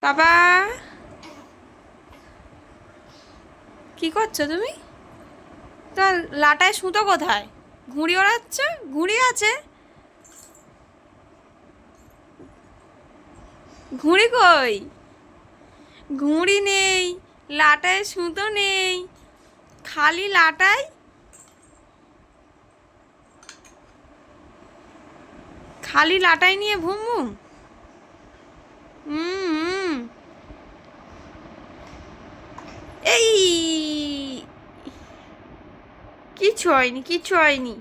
বাবা, কি করছো তুমি? তো লাটায় সুতো কোথায়? ঘুড়ি ওড়াচ্ছে? ঘুড়ি আছে? ঘুড়ি কই? ঘুড়ি নেই, লাটায় সুতো নেই, খালি লাটায়। খালি লাটাই নিয়ে ভুম ভুম। হুম। এই, কিচ্ছু হয়নি, কিচ্ছু হয়নি।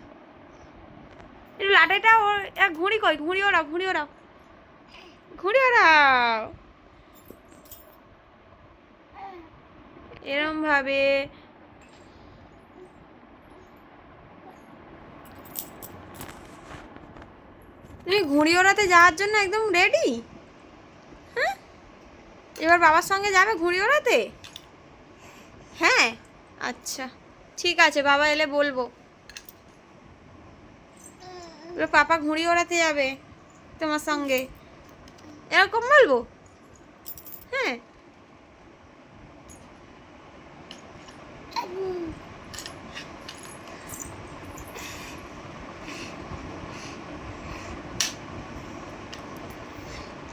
লাটাইটা ঘুড়ি কই? ঘুড়ি ওড়াও, ঘুড়ি ওড়াও, ঘুড়ি ওড়াও। এরম ভাবে। তুমি ঘুড়ি ওড়াতে যাওয়ার জন্য একদম রেডি? হ্যাঁ, এবার বাবার সঙ্গে যাবে ঘুড়ি ওড়াতে? হ্যাঁ, আচ্ছা, ঠিক আছে, বাবা এলে বলবো। এবার পাপা ঘুড়ি ওড়াতে যাবে তোমার সঙ্গে, এরকম বলবো? হ্যাঁ।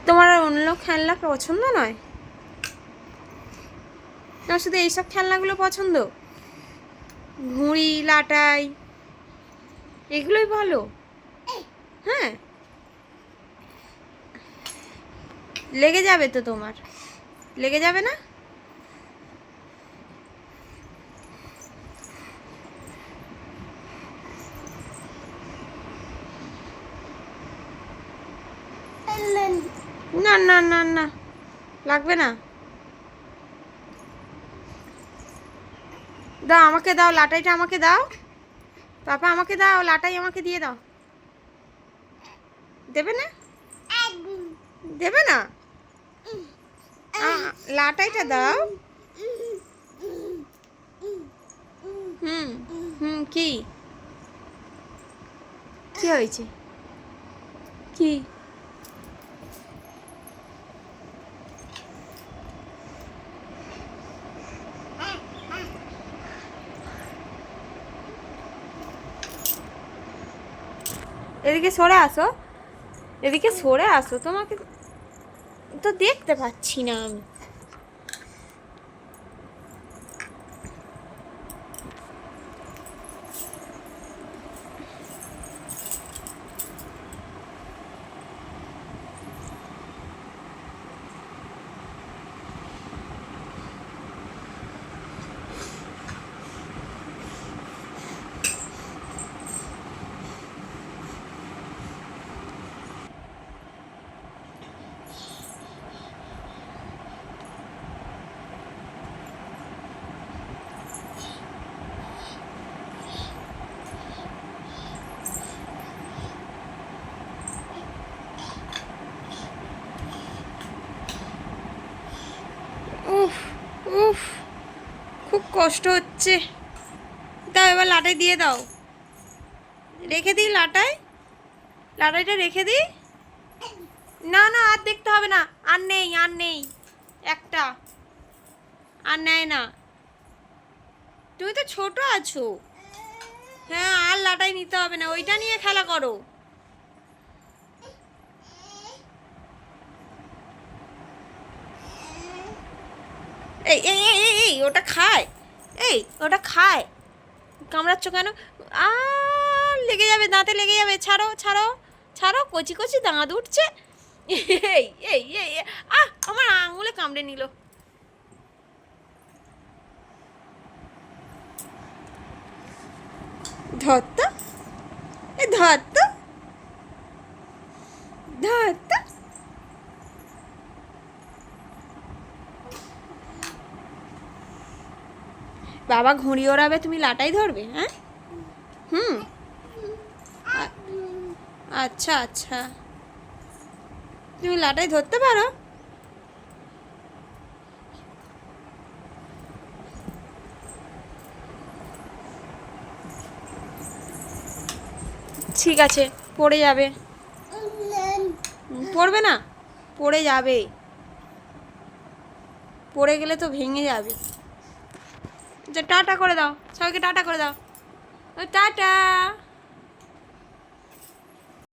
তোমার আর অন্য খেলনা পছন্দ নয়? তোমার শুধু এইসব খেলনাগুলো পছন্দ? ঘুড়ি, লাটাই, এগুলোই ভালো? হ্যাঁ, লেগে যাবে তো তোমার, লেগে যাবে না? না না না না, লাগবে না। দাও, আমাকে দাও, লাটাইটা আমাকে দাও। পাপা আমাকে দাও, লাটাই আমাকে দিয়ে দাও। দেবে না? দেবে না? লাটাইটা দাও। হুম। হুম, কি কি হয়েছে? কি? এদিকে সরে আসো, এদিকে সরে আসো, তোমাকে তো দেখতে পাচ্ছি না আমি। উফ, উফ, খুব কষ্ট হচ্ছে। দাও, এবার লাটাই দিয়ে দাও। রেখে দিই লাটাই, লাটাইটা রেখে দিই। না না, আর দেখতে হবে না, আর নেই, আর নেই, একটা আর নেয় না। তুমি তো ছোট আছো। হ্যাঁ, আর লাটাই নিতে হবে না, ওইটা নিয়ে খেলা করো। এই এই এই এই এই, ওটা খায়। এই, ওটা খায়। কামড়াচ্ছ কেন? আর লেগে যাবে, দাঁতে লেগে যাবে, ছাড়ো ছাড়ো ছাড়ো, কচি কচি দাঁত উঠছে। এই এই এই এই, আমার আঙুলে কামড়ে নিল। ধর তো, এ ধর তো, ধর তো। বাবা ঘুড়ি ওড়াবে, তুমি লাটাই ধরবে? হ্যাঁ। হুম। আ- আচ্ছা আচ্ছা, তুমি লাটাই ধরতে পারো? ঠিক আছে, পড়ে যাবে। পড়বে না, পড়ে যাবে। পড়ে গেলে তো ভেঙে যাবে। টাটা করে দাও, সবাইকে টাটা করে দাও। টাটা।